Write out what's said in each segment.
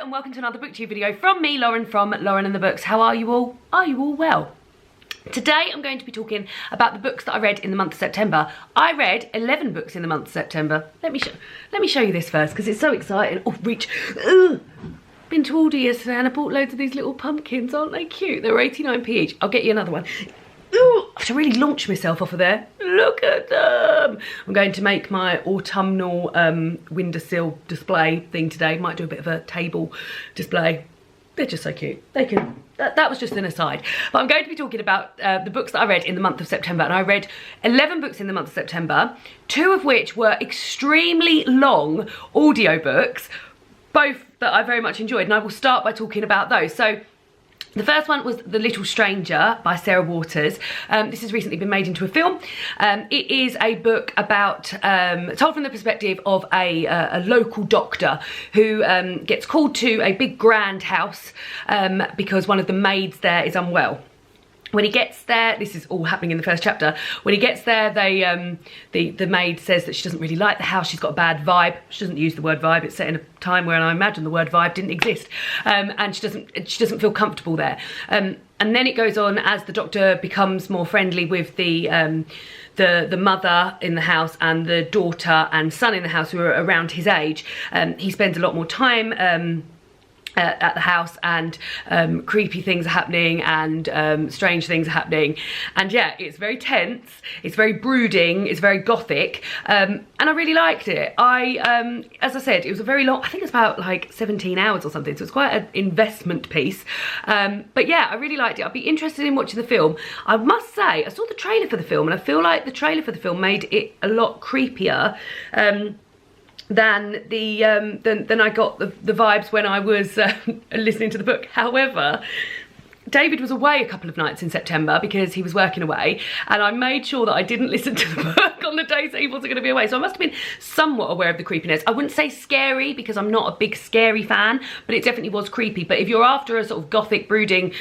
and welcome to another BookTube video from me, Lauren, from Lauren and the Books. How are you all? Are you all well? Today I'm going to be talking about the books that I read in the month of September. I read 11 books in the month of September. Let me show you this first because it's so exciting. Oh, reach. Ugh. Been to Aldi yesterday and I bought loads of these little pumpkins. Aren't they cute? They're 89p each. I'll get you another one. Ooh, I should really launch myself off of there. Look at them. I'm going to make my autumnal windowsill display thing today. Might do a bit of a table display. They're just so cute. They can. That was just an aside. But I'm going to be talking about the books that I read in the month of September. And I read 11 books in the month of September, 2 of which were extremely long audiobooks, both that I very much enjoyed. And I will start by talking about those. So the first one was The Little Stranger by Sarah Waters. This has recently been made into a film. It is a book about, told from the perspective of a local doctor who gets called to a big grand house because one of the maids there is unwell. When he gets there, this is all happening in the first chapter. When he gets there, the maid says that she doesn't really like the house. She's got a bad vibe. She doesn't use the word vibe. It's set in a time where I imagine the word vibe didn't exist, and she doesn't feel comfortable there. And then it goes on as the doctor becomes more friendly with the mother in the house and the daughter and son in the house who are around his age. He spends a lot more time at the house, and creepy things are happening and strange things are happening, and yeah, it's very tense, it's very brooding, it's very gothic, and I really liked it. As I said, it was a very long, I think it's about like 17 hours or something, so it's quite an investment piece, but yeah, I really liked it. I'd be interested in watching the film. I must say, I saw the trailer for the film and I feel like the trailer for the film made it a lot creepier than I got the vibes when I was listening to the book. However, David was away a couple of nights in September because he was working away, and I made sure that I didn't listen to the book on the days that he wasn't going to be away, so I must have been somewhat aware of the creepiness. I wouldn't say scary because I'm not a big scary fan, but it definitely was creepy. But if you're after a sort of gothic brooding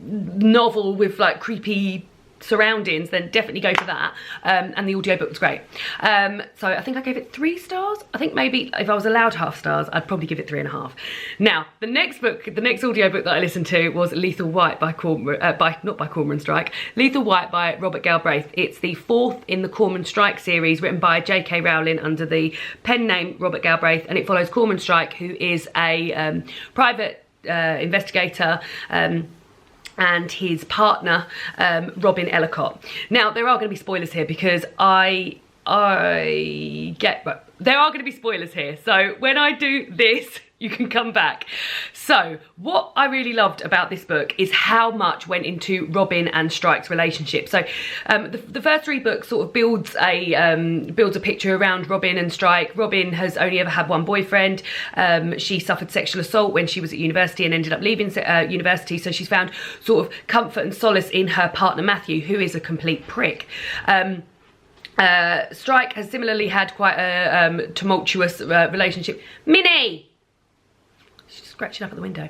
novel with like creepy surroundings, then definitely go for that, and the audiobook was great. So I think I gave it 3 stars. I think maybe if I was allowed half stars, I'd probably give it 3.5. Now the next audiobook that I listened to was Lethal White by not by Cormoran Strike, Lethal White by Robert Galbraith. It's the 4th in the Cormoran Strike series, written by J.K. Rowling under the pen name Robert Galbraith, and it follows Cormoran Strike, who is a private investigator, and his partner, Robin Ellicott. Now, there are going to be spoilers here because there are going to be spoilers here. So when I do this, you can come back. So what I really loved about this book is how much went into Robin and Strike's relationship. So the first 3 books sort of builds a picture around Robin and Strike. Robin has only ever had one boyfriend. She suffered sexual assault when she was at university and ended up leaving university. So she's found sort of comfort and solace in her partner Matthew, who is a complete prick. Strike has similarly had quite a tumultuous relationship. Minnie! She's scratching up at the window.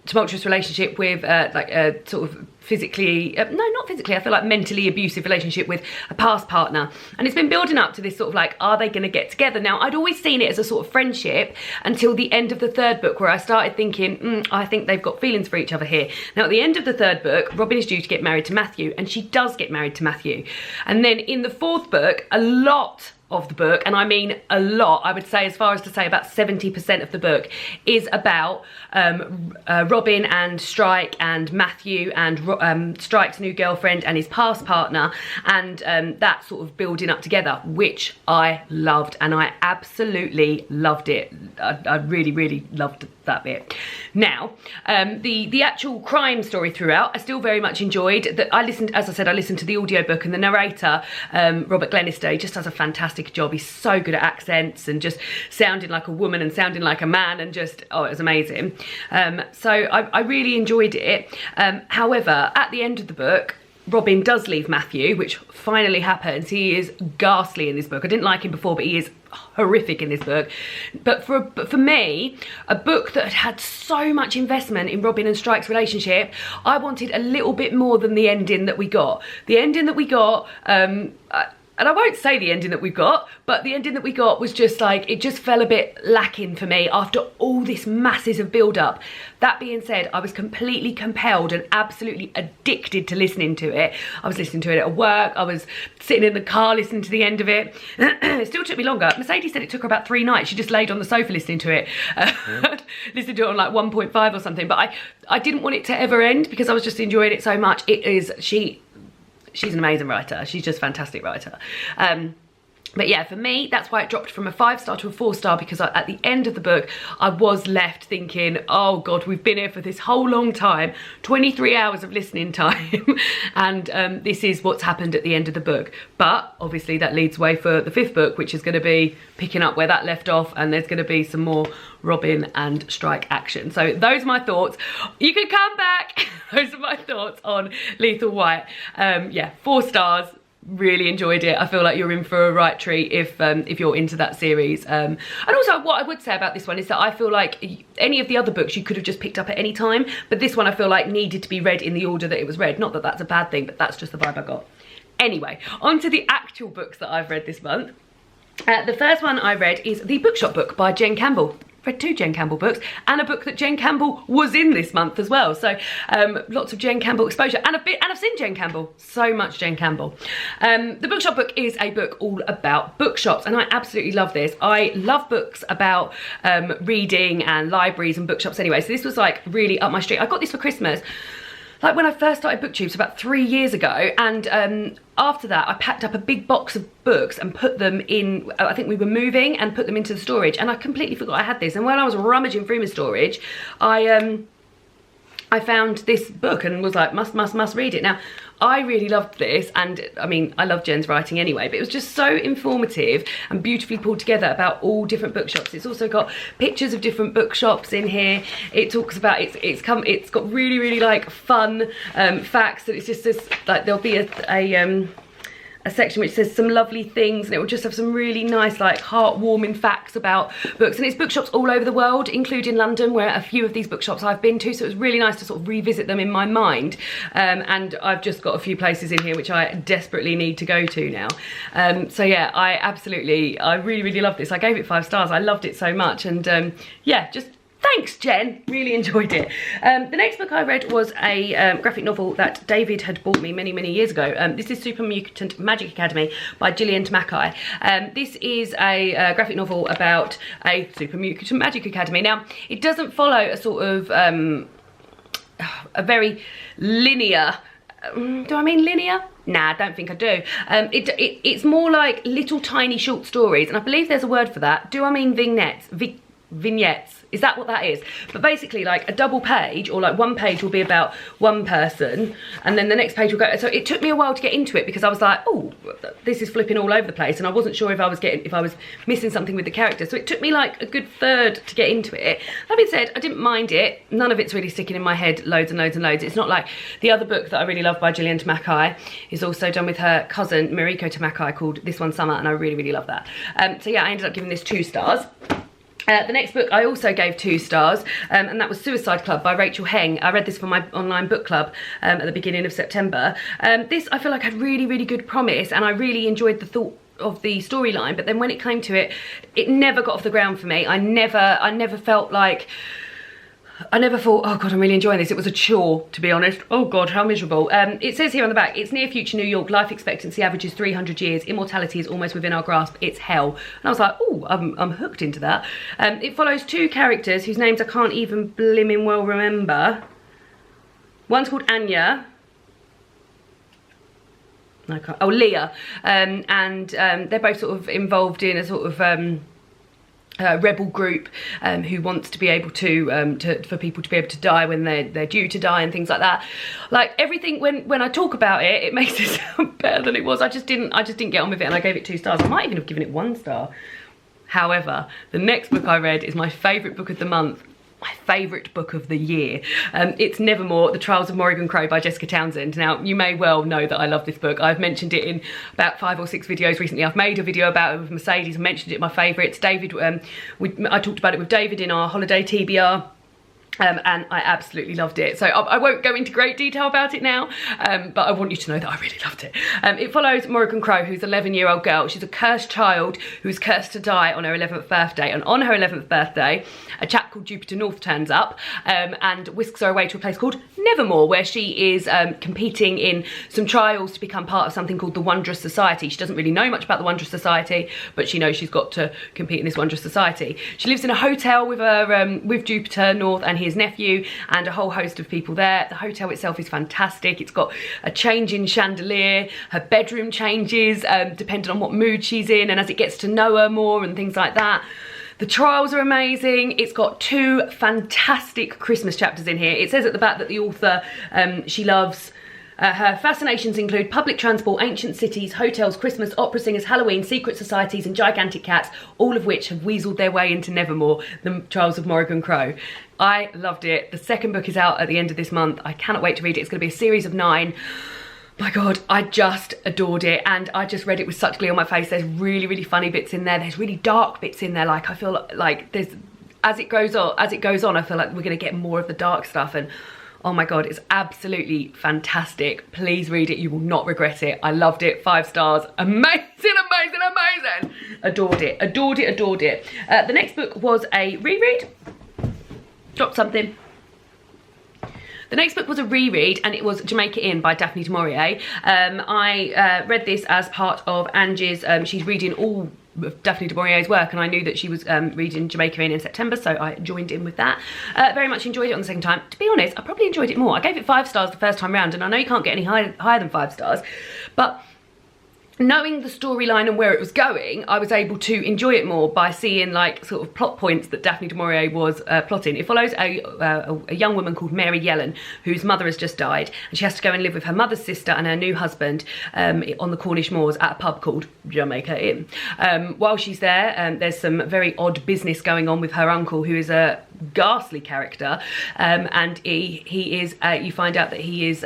Tumultuous relationship with like a sort of physically, no, not physically, I feel like mentally abusive relationship with a past partner. And it's been building up to this sort of like, are they going to get together? Now, I'd always seen it as a sort of friendship until the end of the 3rd book, where I started thinking, I think they've got feelings for each other here. Now, at the end of the 3rd book, Robin is due to get married to Matthew, and she does get married to Matthew. And then in the 4th book, a lot of the book, and I mean a lot, I would say as far as to say about 70% of the book is about Robin and Strike and Matthew and Strike's new girlfriend and his past partner, and that sort of building up together, which I loved, and I absolutely loved it. I really, really loved that bit. Now, the actual crime story throughout, I still very much enjoyed. That I listened, as I said, I listened to the audiobook, and the narrator, Robert Glenister, just does a fantastic job. He's so good at accents and just sounding like a woman and sounding like a man, and just, oh, it was amazing. So I really enjoyed it. However, at the end of the book, Robin does leave Matthew, which finally happens. He is ghastly in this book. I didn't like him before, but he is horrific in this book. But for me, a book that had so much investment in Robin and Strike's relationship, I wanted a little bit more than the ending that we got. The ending that we got, and I won't say the ending that we got, but the ending that we got was just like, it just fell a bit lacking for me after all this massive build up. That being said, I was completely compelled and absolutely addicted to listening to it. I was listening to it at work, I was sitting in the car listening to the end of it. It still took me longer. Mercedes said it took her about 3 nights. She just laid on the sofa listening to it. Listened to it on like 1.5 or something, but I didn't want it to ever end because I was just enjoying it so much. She's an amazing writer. She's just a fantastic writer. But yeah, for me, that's why it dropped from a 5-star to a 4-star, because at the end of the book, I was left thinking, oh God, we've been here for this whole long time, 23 hours of listening time, and this is what's happened at the end of the book. But obviously that leads way for the 5th book, which is going to be picking up where that left off, and there's going to be some more Robin and Strike action. So those are my thoughts. You can come back. Those are my thoughts on Lethal White. Yeah, 4 stars. Really enjoyed it. I feel like you're in for a right treat if you're into that series. And also what I would say about this one is that I feel like any of the other books you could have just picked up at any time, but this one I feel like needed to be read in the order that it was read. Not that that's a bad thing, but that's just the vibe I got. Anyway, on to the actual books that I've read this month. The first one I read is The Bookshop Book by Jen Campbell. Read 2 Jen Campbell books, and a book that Jen Campbell was in this month as well. So lots of Jen Campbell exposure, and I've seen Jen Campbell, so much Jen Campbell. The Bookshop Book is a book all about bookshops, and I absolutely love this. I love books about reading and libraries and bookshops anyway, so this was like really up my street. I got this for Christmas, like when I first started BookTubes about 3 years ago, and after that I packed up a big box of books and put them in, I think we were moving, and put them into the storage, and I completely forgot I had this. And when I was rummaging through my storage, I found this book and was like, must read it. Now, I really loved this, and I mean, I love Jen's writing anyway, but it was just so informative and beautifully pulled together about all different bookshops. It's also got pictures of different bookshops in here. It talks about, it's got really like fun facts, that it's just this, like there'll be a section which says some lovely things, and it will just have some really nice, like, heartwarming facts about books. And it's bookshops all over the world, including London, where a few of these bookshops I've been to, so it was really nice to sort of revisit them in my mind. And I've just got a few places in here which I desperately need to go to now. So yeah, I really love this. I gave it 5 stars. I loved it so much, and yeah, just thanks, Jen. Really enjoyed it. The next book I read was a graphic novel that David had bought me many years ago. This is Supermutant Magic Academy by Gillian Tamakai. This is a graphic novel about a Supermutant Magic Academy. Now, it doesn't follow a sort of a very linear. Do I mean linear? Nah, I don't think I do. It's more like little tiny short stories, and I believe there's a word for that. Do I mean vignettes? Vignettes. Is that what that is? But basically, like a double page, or like one page will be about one person, and then the next page will go. So it took me a while to get into it, because I was like, oh, this is flipping all over the place, and I wasn't sure if I was missing something with the character. So it took me like a good third to get into it. That being said, I didn't mind it. None of it's really sticking in my head loads and loads. It's not like the other book that I really love by Gillian Tamakai is also done with her cousin Mariko Tamakai, called This One Summer, and I really love that. So yeah, I ended up giving this 2 stars. The next book I also gave 2 stars, and that was Suicide Club by Rachel Heng. I read this for my online book club at the beginning of September. This, I feel like, had really good promise, and I really enjoyed the thought of the storyline, but then when it came to it, it never got off the ground for me. I never felt like, I never thought, oh God, I'm really enjoying this. It was a chore, to be honest. Oh God, how miserable. It says here on the back, it's near future New York. Life expectancy averages 300 years. Immortality is almost within our grasp. It's hell. And I was like, oh, I'm hooked into that. It follows 2 characters whose names I can't even blimmin' well remember. One's called Anya. I can't, oh, Leah. And they're both sort of involved in a sort of rebel group who wants to be able to for people to be able to die when they're due to die and things like that. Like everything, when I talk about it, it makes it sound better than it was. I just didn't get on with it, and I gave it 2 stars. I might even have given it 1 star. However, the next book I read is my favourite book of the month. My favourite book of the year. It's Nevermoor, The Trials of Morrigan by Jessica Townsend. Now, you may well know that I love this book. I've mentioned it in about 5 or 6 videos recently. I've made a video about it with Mercedes. I mentioned it in my favourites. David, I talked about it with David in our holiday TBR. And I absolutely loved it. So I won't go into great detail about it now, but I want you to know that I really loved it. It follows Morrigan Crow, who's an 11-year-old girl. She's a cursed child who's cursed to die on her 11th birthday. And on her 11th birthday, a chap called Jupiter North turns up and whisks her away to a place called Nevermoor, where she is competing in some trials to become part of something called the Wondrous Society. She doesn't really know much about the Wondrous Society, but she knows she's got to compete in this Wondrous Society. She lives in a hotel with her with Jupiter North and his nephew and a whole host of people there. The hotel itself is fantastic. It's got a changing chandelier. Her bedroom changes depending on what mood she's in and as it gets to know her more and things like that. The trials are amazing. It's got 2 fantastic Christmas chapters in here. It says at the back that the author, she loves her fascinations include public transport, ancient cities, hotels, Christmas, opera singers, Halloween, secret societies and gigantic cats, all of which have weaseled their way into Nevermoor, the Trials of Morrigan Crow. I loved it. The second book is out at the end of this month. I cannot wait to read it. It's going to be a series of 9. My God, I just adored it, and I just read it with such glee on my face. There's really, really funny bits in there. There's really dark bits in there. Like, I feel like there's, as it goes on, I feel like we're going to get more of the dark stuff. And oh my God, it's absolutely fantastic. Please read it. You will not regret it. I loved it. 5 stars. Amazing, amazing, amazing. Adored it, adored it, adored it. The next book was a reread. Dropped something. The next book was a reread, and it was Jamaica Inn by Daphne du Maurier. I read this as part of Angie's, she's reading all of Daphne du Maurier's work, and I knew that she was reading Jamaica Inn in September, so I joined in with that. Very much enjoyed it on the second time. To be honest, I probably enjoyed it more. I gave it 5 stars the first time round, and I know you can't get any higher than 5 stars, but knowing the storyline and where it was going, I was able to enjoy it more by seeing like sort of plot points that Daphne du Maurier was plotting. It follows a young woman called Mary Yellen, whose mother has just died, and she has to go and live with her mother's sister and her new husband on the Cornish moors at a pub called Jamaica Inn. While she's there, there's some very odd business going on with her uncle, who is a ghastly character, and he is, you find out that he is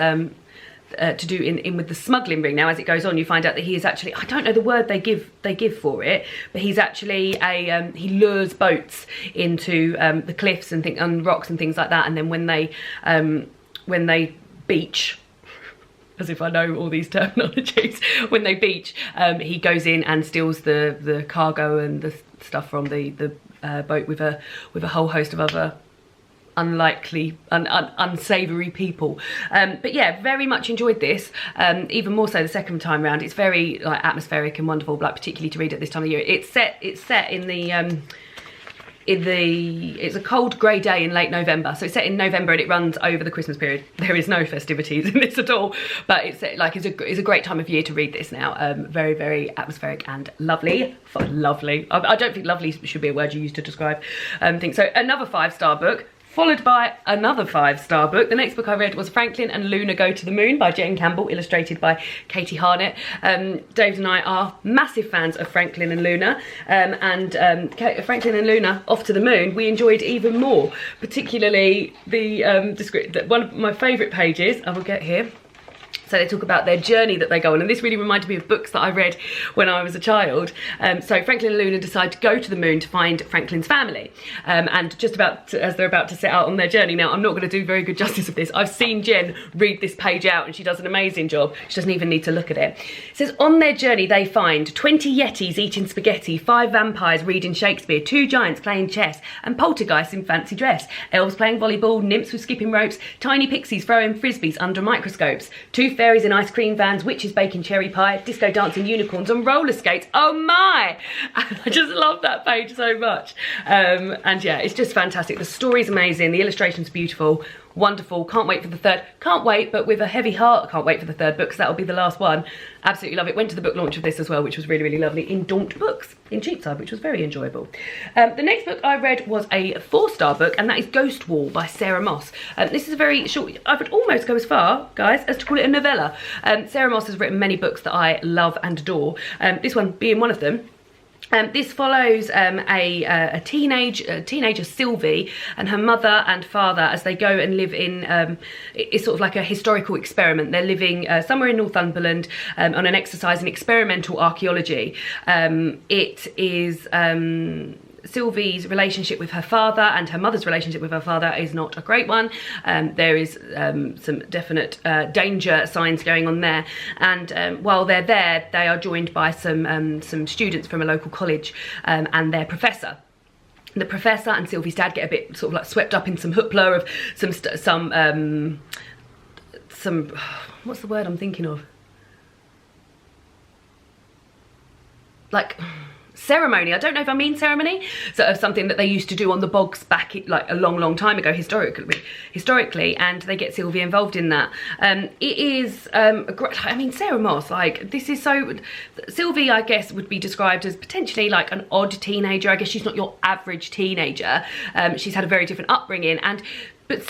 to do in with the smuggling ring. Now, as it goes on, you find out that he is actually, I don't know the word they give for it, but he's actually a he lures boats into the cliffs and rocks and things like that, and then when they beach, as if I know all these terminologies, when they beach, he goes in and steals the cargo and the stuff from the boat with a whole host of other unlikely unsavory people. But yeah, very much enjoyed this, even more so the second time round. It's very like atmospheric and wonderful, like particularly to read at this time of year. It's set in the it's a cold grey day in late November, so it's set in November and it runs over the Christmas period. There is no festivities in this at all, but it's like it's a great time of year to read this now. Very, very atmospheric and lovely. Lovely. I don't think lovely should be a word you use to describe things. So another 5-star book, followed by another 5-star book. The next book I read was Franklin and Luna Go to the Moon by Jane Campbell, illustrated by Katie Harnett. David and I are massive fans of Franklin and Luna, Franklin and Luna Off to the Moon we enjoyed even more, particularly the one of my favourite pages, I will get here. So they talk about their journey that they go on, and this really reminded me of books that I read when I was a child. So Franklin and Luna decide to go to the moon to find Franklin's family, and just about to, as they're about to set out on their journey. Now, I'm not going to do very good justice of this. I've seen Jen read this page out, and she does an amazing job. She doesn't even need to look at it. It says, on their journey they find 20 yetis eating spaghetti, 5 vampires reading Shakespeare, 2 giants playing chess, and poltergeists in fancy dress, elves playing volleyball, nymphs with skipping ropes, tiny pixies throwing frisbees under microscopes, 2 fairies in ice cream vans, witches baking cherry pie, disco dancing unicorns on roller skates. Oh my! I just love that page so much. And yeah, it's just fantastic. The story's amazing, the illustration's beautiful, wonderful. Can't wait for the third. Can't wait, but with a heavy heart, can't wait for the third book, because that'll be the last one. Absolutely love it. Went to the book launch of this as well, which was really, really lovely, in Daunt Books in Cheapside, which was very enjoyable. The next book I read was a 4-star book, and that is Ghost Wall by Sarah Moss. This is a very short, I would almost go as far, guys, as to call it a novella. Sarah Moss has written many books that I love and adore, this one being one of them. This follows a teenager, Sylvie, and her mother and father as they go and live in, it's sort of like a historical experiment. They're living somewhere in Northumberland on an exercise in experimental archaeology. It is Sylvie's relationship with her father and her mother's relationship with her father is not a great one. There is some definite danger signs going on there, and while they're there, they are joined by some students from a local college and their professor. The professor and Sylvie's dad get a bit sort of like swept up in some hoopla of some what's the word I'm thinking of? Like ceremony. I don't know if I mean ceremony. So of something that they used to do on the bogs back like a long time ago historically, and they get Sylvie involved in that. It is a great, I mean, Sarah Moss, like, this is so, Sylvie I guess would be described as potentially like an odd teenager. I guess she's not your average teenager. She's had a very different upbringing, but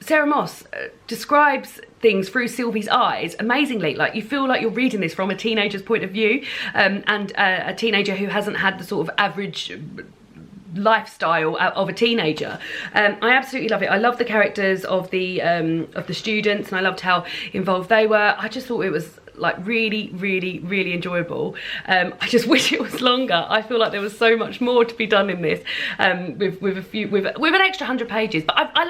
Sarah Moss describes things through Sylvie's eyes amazingly. Like, you feel like you're reading this from a teenager's point of view, and a teenager who hasn't had the sort of average lifestyle of a teenager. I absolutely love it. I love the characters of the students, and I loved how involved they were. I just thought it was like really enjoyable. I just wish it was longer. I feel like there was so much more to be done in this, with an extra 100 pages. But I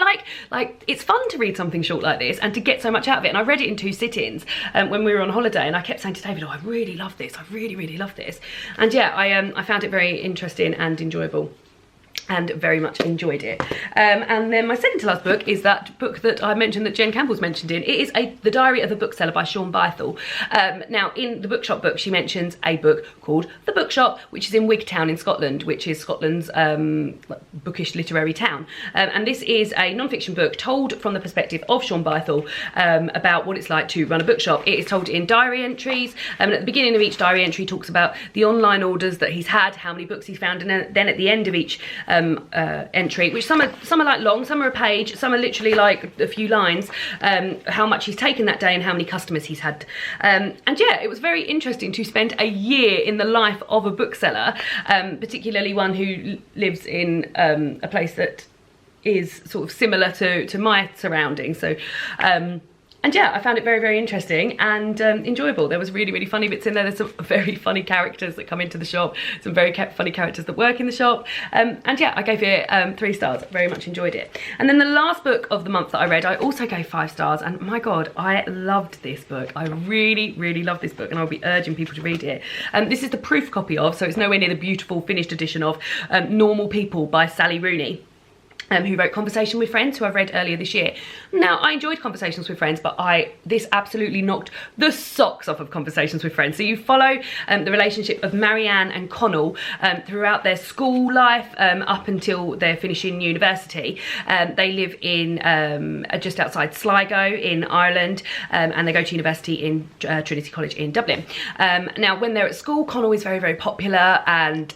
like it's fun to read something short like this and to get so much out of it. And I read it in 2 sittings when we were on holiday, and I kept saying to David, oh, I really love this. I really love this. And yeah, I found it very interesting and enjoyable, and very much enjoyed it. And then my second to last book is that book that I mentioned that Jen Campbell's mentioned in. It is The Diary of a Bookseller by Shaun Bythell. Now, in the Bookshop Book, she mentions a book called The Bookshop, which is in Wigtown in Scotland, which is Scotland's bookish literary town. And this is a non-fiction book told from the perspective of Shaun Bythell, about what it's like to run a bookshop. It is told in diary entries, and at the beginning of each diary entry talks about the online orders that he's had, how many books he's found, and then at the end of each entry, which some are like long, some are a page, some are literally like a few lines, how much he's taken that day and how many customers he's had. And yeah, it was very interesting to spend a year in the life of a bookseller, particularly one who lives in a place that is sort of similar to my surroundings. So and yeah, I found it very interesting and enjoyable. There was really funny bits in there. There's some very funny characters that come into the shop, some very funny characters that work in the shop. And yeah, I gave it 3 stars. Very much enjoyed it. And then the last book of the month that I read, I also gave 5 stars. And my God, I loved this book. I really loved this book, and I'll be urging people to read it. This is the proof copy of, so it's nowhere near the beautiful finished edition of, Normal People by Sally Rooney, who wrote Conversation with Friends, who I've read earlier this year. Now, I enjoyed Conversations with Friends, but this absolutely knocked the socks off of Conversations with Friends. So you follow the relationship of Marianne and Connell throughout their school life, up until they're finishing university. They live in just outside Sligo in Ireland, and they go to university in Trinity College in Dublin. Now, when they're at school, Connell is very popular and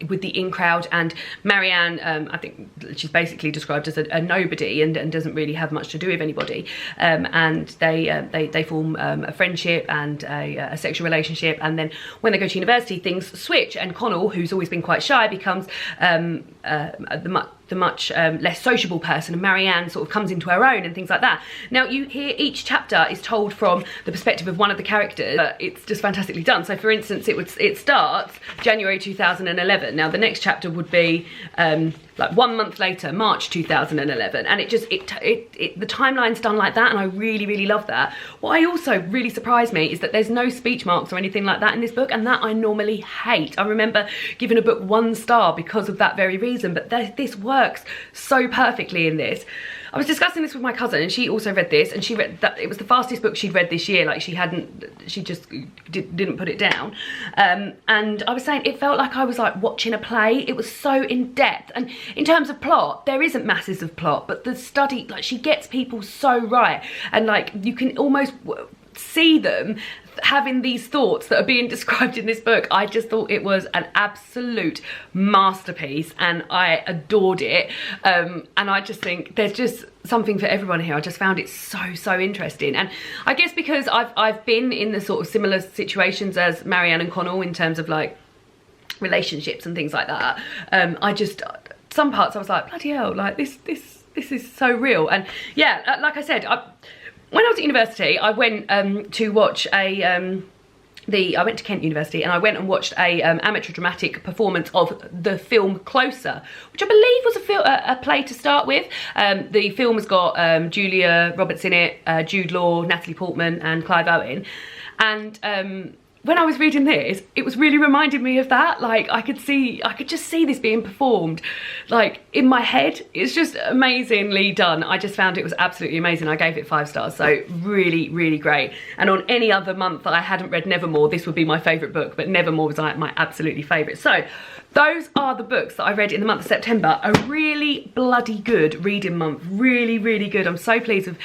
with the in crowd, and Marianne, I think she's basically described as a nobody and doesn't really have much to do with anybody, and they form a friendship and a sexual relationship, and then when they go to university things switch, and Connell, who's always been quite shy, becomes the much less sociable person, and Marianne sort of comes into her own and things like that. Now, you hear each chapter is told from the perspective of one of the characters. It's just fantastically done. So for instance, it starts January 2011. Now the next chapter would be like 1 month later, March 2011, and the timeline's done like that, and I really love that. What I also really surprised me is that there's no speech marks or anything like that in this book, and that I normally hate. I remember giving a book 1 star because of that very reason, but this works so perfectly in this. I was discussing this with my cousin, and she also read this, and she read that it was the fastest book she'd read this year. Like, she just didn't put it down. And I was saying it felt like I was like watching a play. It was so in depth, and in terms of plot, there isn't masses of plot, but the study, like, she gets people so right, and like you can almost see them having these thoughts that are being described in this book. I just thought it was an absolute masterpiece, and I adored it. And I just think there's just something for everyone here. I just found it so interesting, and I guess because I've been in the sort of similar situations as Marianne and Connell in terms of like relationships and things like that. I just, some parts I was like, bloody hell, like this is so real. And yeah, like I said, when I was at university, I went to watch a I went to Kent University and I went and watched a amateur dramatic performance of the film Closer, which I believe was a play to start with. The film has got Julia Roberts in it, Jude Law, Natalie Portman and Clive Owen. And when I was reading this, it was really reminding me of that. Like, I could just see this being performed, like, in my head. It's just amazingly done. I just found it was absolutely amazing. I gave it 5 stars, so really, really great. And on any other month that I hadn't read Nevermoor, this would be my favourite book, but Nevermoor was like my absolutely favourite. So, those are the books that I read in the month of September. A really bloody good reading month. Really, really good. I'm so pleased with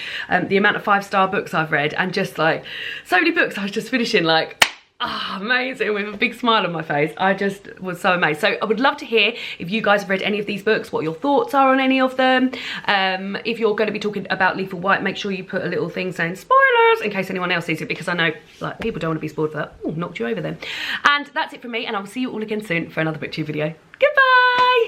the amount of 5-star books I've read, and just like, so many books I was just finishing like, amazing, with a big smile on my face. I just was so amazed. So I would love to hear if you guys have read any of these books, what your thoughts are on any of them. If you're going to be talking about Lethal White, make sure you put a little thing saying spoilers in case anyone else sees it, because I know like people don't want to be spoiled for that. Ooh, knocked you over then. And that's it from me, and I'll see you all again soon for another BookTube video. Goodbye.